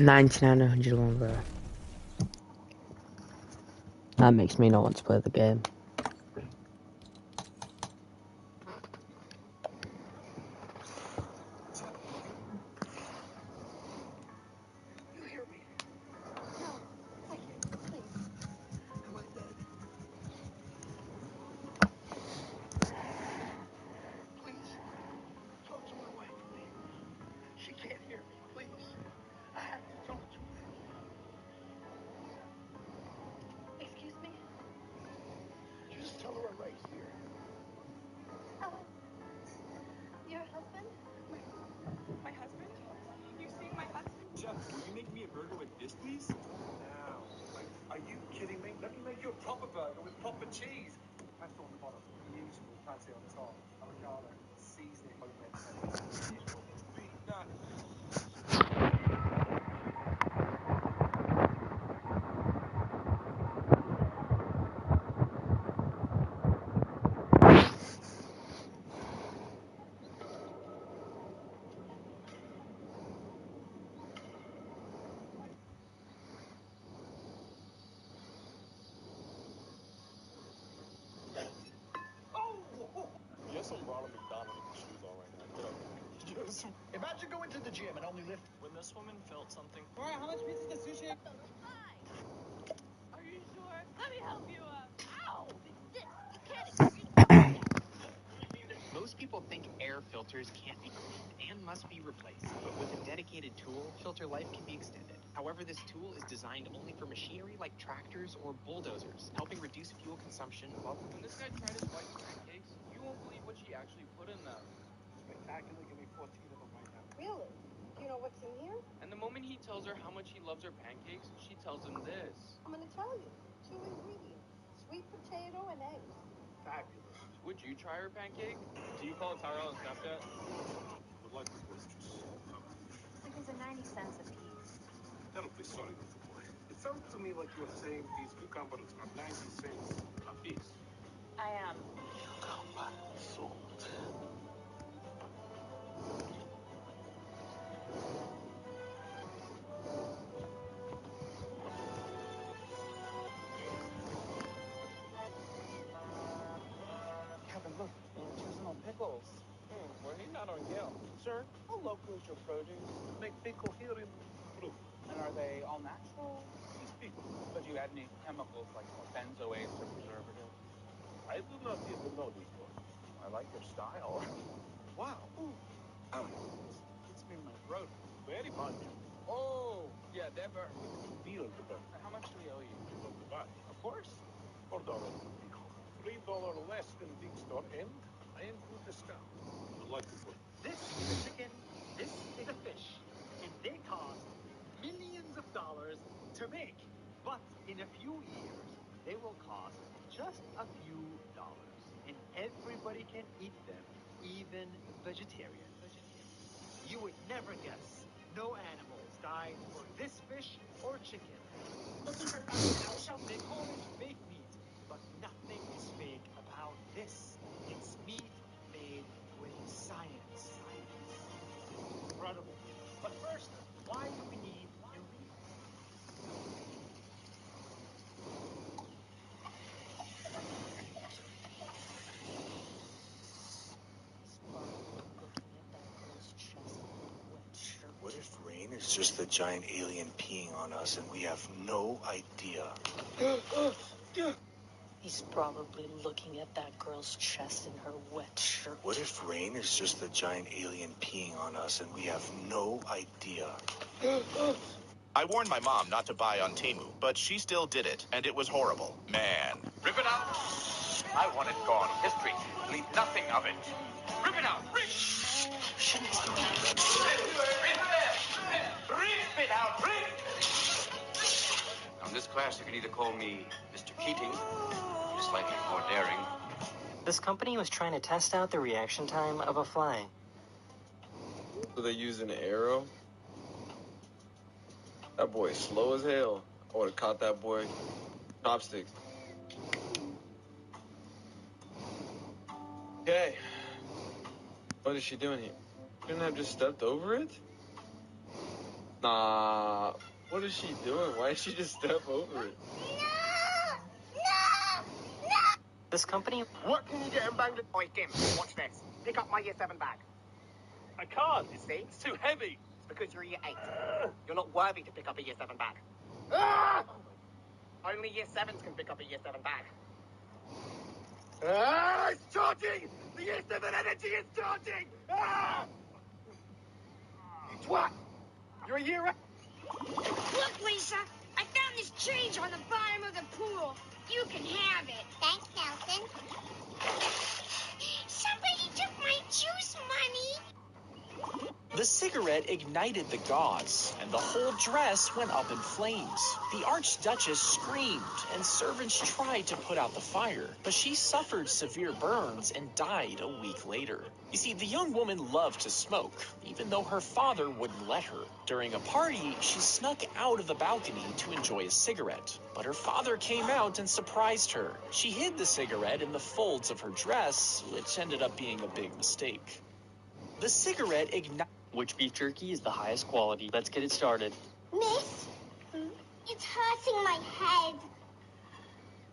99, 101, bro. That makes me not want to play the game. Imagine going to the gym and only lift. When this woman felt something. All right, how much pizza is the sushi? Are you sure? Let me help you up. Ow! It's this. You can't. Most people think air filters can't be cleaned and must be replaced. But with a dedicated tool, filter life can be extended. However, this tool is designed only for machinery like tractors or bulldozers, helping reduce fuel consumption. Well, when this guy tried his wife's pancakes, you won't believe what she actually put in them. Spectacular. Give me 14 of them right now. Really? Do you know what's in here? And the moment he tells her how much he loves her pancakes, she tells him this. I'm going to tell you. 2 ingredients. Sweet potato and eggs. Fabulous. Would you try her pancake? Do you follow Tyrell on Snapchat? Would like this was just so Because they're 90 cents a piece. That'll be sorry, little boy. It sounds to me like you're saying these cucumbers are 90 cents a piece. I am. Cucumber salt. Kevin, look, seasonal pickles. Well, he's not on Yelp. Sir, how local is your produce? Make pickle here in Peru. And are they all natural? These people. But do you add any chemicals like benzoates or preservatives? I do not even know these words. I like your style. Wow. Ooh. It's me in my throat. Very much. Oh, yeah, that burn. Feel the burn. How much do we owe you? From the back. Of course. $4 pickle. $3 less than big store, and I include discount. Would like to put. This is a chicken, this is a fish, and they cost millions of dollars to make. But in a few years, they will cost just a few dollars. And everybody can eat them, even vegetarians. You would never guess. No animals died for this fish or chicken. Looking for fast They call it fake meat, but nothing is fake about this. It's meat made with science. Incredible. But first, why do we need urine? What if rain is just the giant alien peeing on us and we have no idea? He's probably looking at that girl's chest in her wet shirt. What if rain is just the giant alien peeing on us and we have no idea? I warned my mom not to buy on Temu, but she still did it, and it was horrible. Man. Rip it out. I want it gone. History. Leave nothing of it. Rip it out. Rip. Rip it out. Rip. Now, in this class, you can either call me Mr. Keating, slightly more daring. This company was trying to test out the reaction time of a fly. So they use an arrow? That boy is slow as hell. I would have caught that boy. Chopsticks. Okay. What is she doing here? Couldn't have just stepped over it? Nah. What is she doing? Why did she just step over it? This company. What can you get in Bangladesh? Oi, Kim, watch this. Pick up my year 7 bag. I can't. You see? It's too heavy. It's because you're year 8. You're not worthy to pick up a year 7 bag. Only year 7s can pick up a year 7 bag. It's charging! The year 7 energy is charging! You twat! You're a year 8. Look, Lisa, I found this change on the bottom of the pool. You can have it. Thanks, Nelson. Somebody took my juice money. The cigarette ignited the gauze, and the whole dress went up in flames. The Archduchess screamed, and servants tried to put out the fire, but she suffered severe burns and died a week later. You see, the young woman loved to smoke, even though her father wouldn't let her. During a party, she snuck out of the balcony to enjoy a cigarette, but her father came out and surprised her. She hid the cigarette in the folds of her dress, which ended up being a big mistake. The cigarette ignited. Which beef jerky is the highest quality? Let's get it started. Miss, it's hurting my head.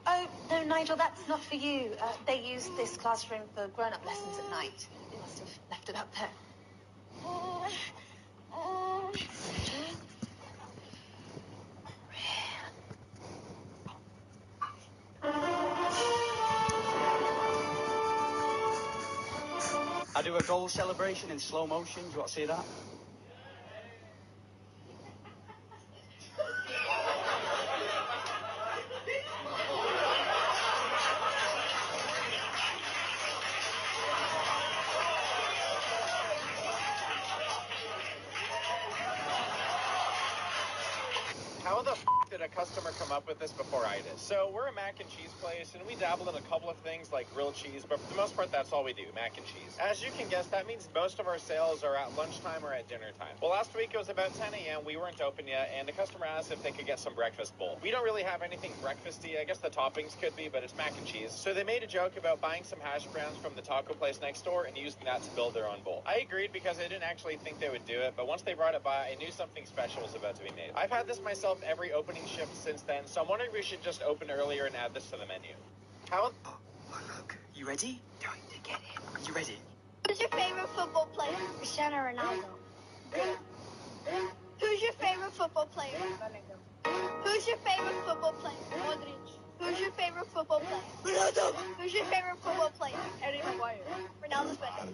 Oh, no, Nigel, that's not for you. They use this classroom for grown-up lessons at night. They must have left it up there. I do a goal celebration in slow motion. Do you want to see that? How the f*** did a customer come up with this before I did? So we're a mac and cheese place, and we dabble in a couple of things like grilled cheese, but for the most part, that's all we do, mac and cheese. As you can guess, that means most of our sales are at lunchtime or at dinner time. Well, last week it was about 10 a.m. We weren't open yet, and the customer asked if they could get some breakfast bowl. We don't really have anything breakfasty. I guess the toppings could be, but it's mac and cheese. So they made a joke about buying some hash browns from the taco place next door and using that to build their own bowl. I agreed because I didn't actually think they would do it, but once they brought it by, I knew something special was about to be made. I've had this myself every opening shift since then, so I'm wondering if we should just open earlier and add this to the menu. How? Oh, look. You ready? Going to get it. You ready? Who's your favorite football player? Cristiano Ronaldo. Who's your favorite football player? Who's your favorite football player? Modric. Who's your favorite football player? Ronaldo. Who's your favorite football player? Harry Maguire. Ronaldo's better.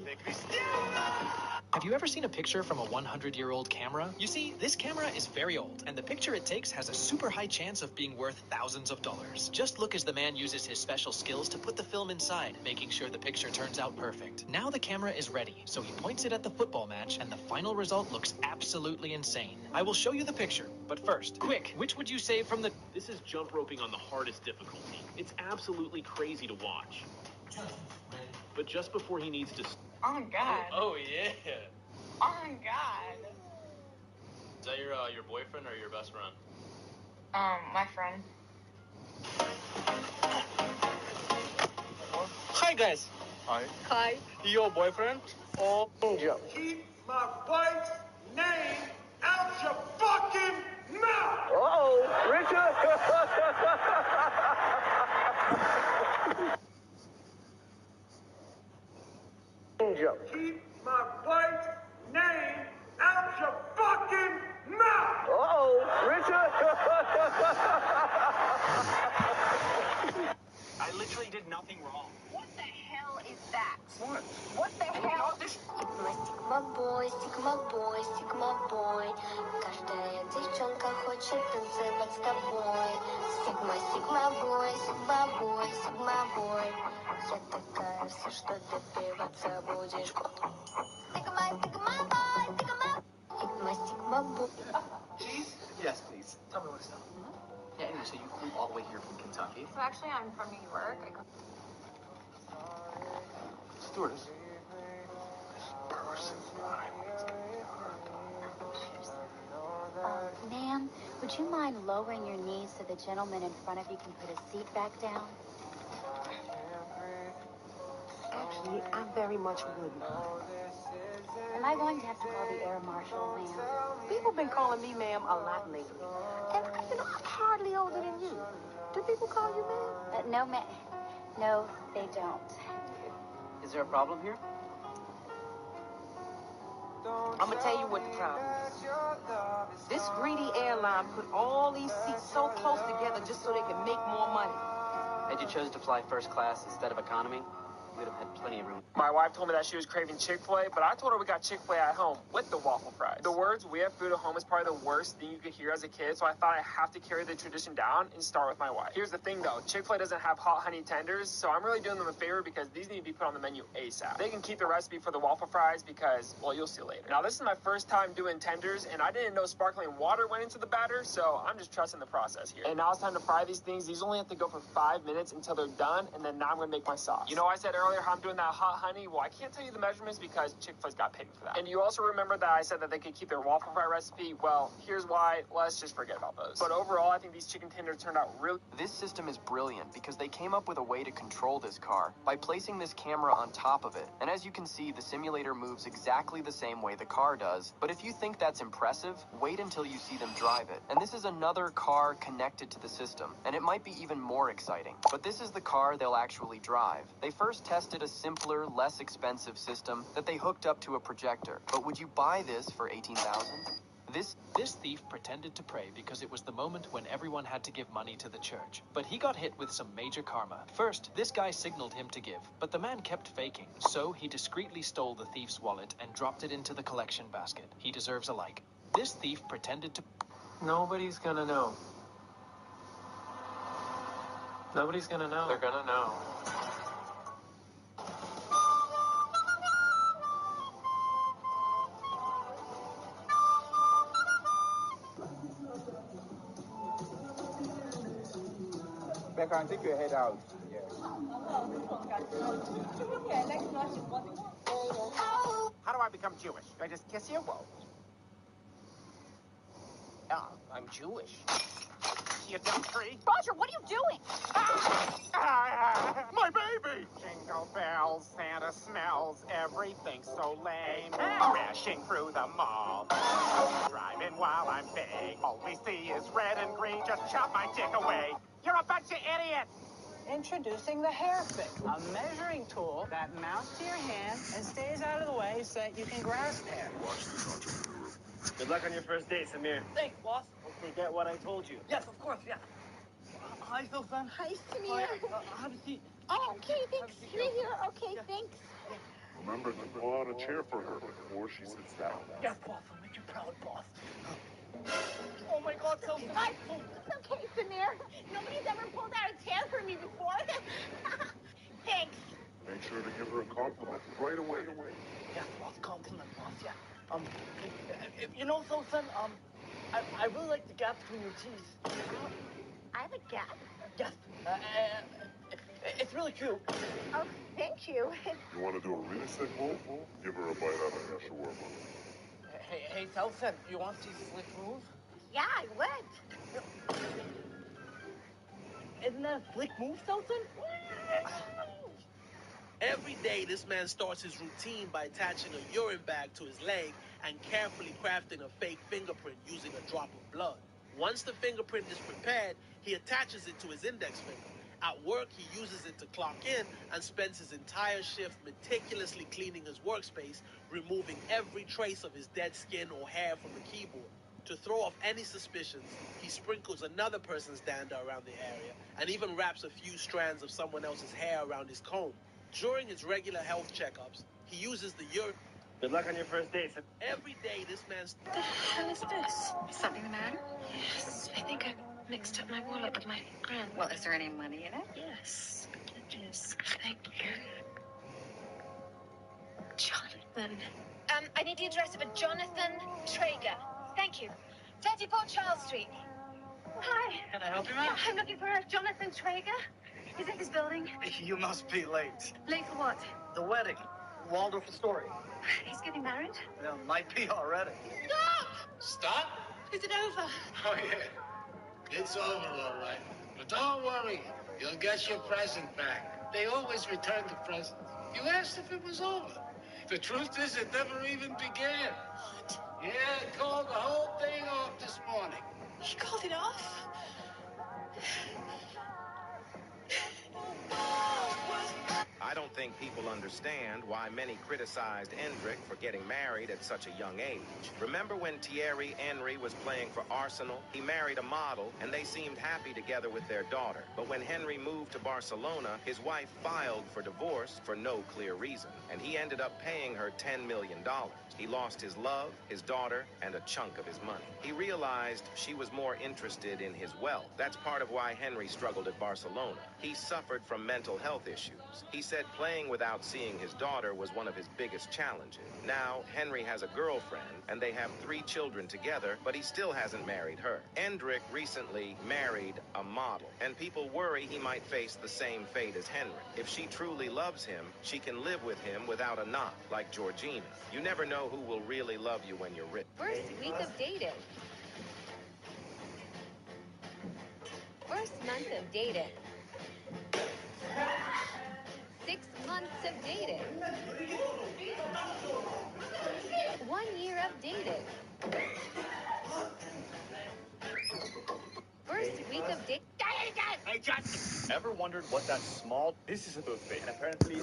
Have you ever seen a picture from a 100-year-old camera? You see, this camera is very old, and the picture it takes has a super high chance of being worth thousands of dollars. Just look as the man uses his special skills to put the film inside, making sure the picture turns out perfect. Now the camera is ready, so he points it at the football match, and the final result looks absolutely insane. I will show you the picture, but first, quick, which would you save from the... This is jump roping on the hardest difficulty. It's absolutely crazy to watch. But just before he needs to... Oh, God. Oh, yeah. Oh, God. Is that your boyfriend or your best friend? My friend. Hi, guys. Hi. Hi. Your boyfriend? Oh, Joe. Keep my wife's name out your fucking mouth! Uh-oh, Richard. Joe. Keep my wife's name out your fucking mouth! Uh-oh, Richard. I literally did nothing wrong. What the hell is that? What? What the hell? Sigma boy, Sigma boy, Sigma boy. Каждая девчонка хочет танцевать с тобой. Sigma, Sigma boy, Sigma boy, Sigma boy. Я такая вся, что добиваться будешь. Sigma, Sigma boy, Sigma. Sigma, Sigma boy. Cheese? Yes, please. Tell me what's up. Yeah, anyway, so you flew all the way here from Kentucky. So actually, I'm from New York. Stewardess. Ma'am, would you mind lowering your knees so the gentleman in front of you can put his seat back down? Actually, I very much wouldn't. Am I going to have to call the air marshal, ma'am? People been calling me ma'am a lot lately. And, you know, I'm hardly older than you. Do people call you ma'am? No, ma'am. No, they don't. Is there a problem here? I'm gonna tell you what the problem is. This greedy airline put all these seats so close together just so they could make more money. Had you chose to fly first class instead of economy, you would have had plenty of room. My wife told me that she was craving Chick-fil-A, but I told her we got Chick-fil-A at home with the waffle fries. The words "we have food at home" is probably the worst thing you could hear as a kid, so I thought I have to carry the tradition down and start with my wife. Here's the thing though, Chick-fil-A doesn't have hot honey tenders, so I'm really doing them a favor because these need to be put on the menu ASAP. They can keep the recipe for the waffle fries because, well, you'll see later. Now this is my first time doing tenders, and I didn't know sparkling water went into the batter, so I'm just trusting the process here. And now it's time to fry these things. These only have to go for 5 minutes until they're done, and then now I'm gonna make my sauce. You know, I said earlier how I'm doing that hot honey. Well, I can't tell you the measurements because Chick-fil-A's got paid for that. And you also remember that I said that they could keep their waffle fry recipe? Well, here's why. Let's just forget about those. But overall, I think these chicken tenders turned out really... This system is brilliant because they came up with a way to control this car by placing this camera on top of it. And as you can see, the simulator moves exactly the same way the car does. But if you think that's impressive, wait until you see them drive it. And this is another car connected to the system. And it might be even more exciting. But this is the car they'll actually drive. They first tested a simpler, less expensive system that they hooked up to a projector. But would you buy this for $18,000? This thief pretended to pray because it was the moment when everyone had to give money to the church. But he got hit with some major karma. First, this guy signaled him to give, but the man kept faking. So he discreetly stole the thief's wallet and dropped it into the collection basket. He deserves a like. This thief pretended to... Nobody's gonna know. Nobody's gonna know. They're gonna know. Becca, I take your head out. Yeah. How do I become Jewish? Do I just kiss you? Whoa. I'm Jewish. You dumb tree. Roger, what are you doing? My baby! Jingle bells, Santa smells, everything so lame. Crashing through the mall. Driving while I'm big. All we see is red and green. Just chop my dick away. You're a bunch of idiots! Introducing the hair pick, a measuring tool that mounts to your hand and stays out of the way so that you can grasp hair. Watch this entrepreneur. Good luck on your first date, Samir. Thanks, boss. Okay, get what I told you. Yes, of course, yeah. Hi, Susan. Hi, Samir. Have a seat. Oh, okay, thanks. You're here. Okay, thanks. Remember to pull out a chair for her before she sits down. Yes, boss. I'll make you proud, boss. Oh my God, Susan. It's okay, Samir. Nobody's ever pulled out a chair for me before. Thanks. Make sure to give her a compliment right away. Yes, boss. Compliment, boss. Yeah. You know, Susan, I really like the gap between your teeth. I have a gap. Yes. It's really cute. Oh, thank you. You want to do a really sick move? Give her a bite out of your shawarma. Hey, Susan, you want to see slick move? Yeah, I would. Isn't that a slick move, Susan? Every day, this man starts his routine by attaching a urine bag to his leg and carefully crafting a fake fingerprint using a drop of blood. Once the fingerprint is prepared, he attaches it to his index finger. At work, he uses it to clock in and spends his entire shift meticulously cleaning his workspace, removing every trace of his dead skin or hair from the keyboard. To throw off any suspicions, he sprinkles another person's dander around the area and even wraps a few strands of someone else's hair around his comb. During his regular health checkups, he uses the urine. Good luck on your first date. Every day, this man's... The hell is this? Something the matter? Yes, I think I mixed up my wallet with my friend. Well, is there any money in it? Yes, it is. Thank you. Jonathan. I need the address of a Jonathan Traeger. Thank you. 34 Charles Street. Hi. Can I help you, ma'am? I'm looking for a Jonathan Traeger. Is it this building? You must be late. Late for what? The wedding. Waldorf Astoria. He's getting married? Well, might be already. Stop! Stop? Is it over? Oh, yeah. It's over, all right. But don't worry. You'll get your present back. They always return the presents. You asked if it was over. The truth is, it never even began. What? Yeah, I called the whole thing off this morning. He called it off? I don't think people understand why many criticized Endrick for getting married at such a young age. Remember when Thierry Henry was playing for Arsenal? He married a model, and they seemed happy together with their daughter. But when Henry moved to Barcelona, his wife filed for divorce for no clear reason, and he ended up paying her $10 million. He lost his love, his daughter, and a chunk of his money. He realized she was more interested in his wealth. That's part of why Henry struggled at Barcelona. He suffered from mental health issues. He said playing without seeing his daughter was one of his biggest challenges. Now, Henry has a girlfriend, and they have 3 children together, but he still hasn't married her. Endrick recently married a model, and people worry he might face the same fate as Henry. If she truly loves him, she can live with him without a knot, like Georgina. You never know who will really love you when you're rich. First week of dating. First month of dating. 6 months of dating. 1 year of dating. First week of dating. Hey, Johnson! Ever wondered what that small... This is a toothpaste, and apparently...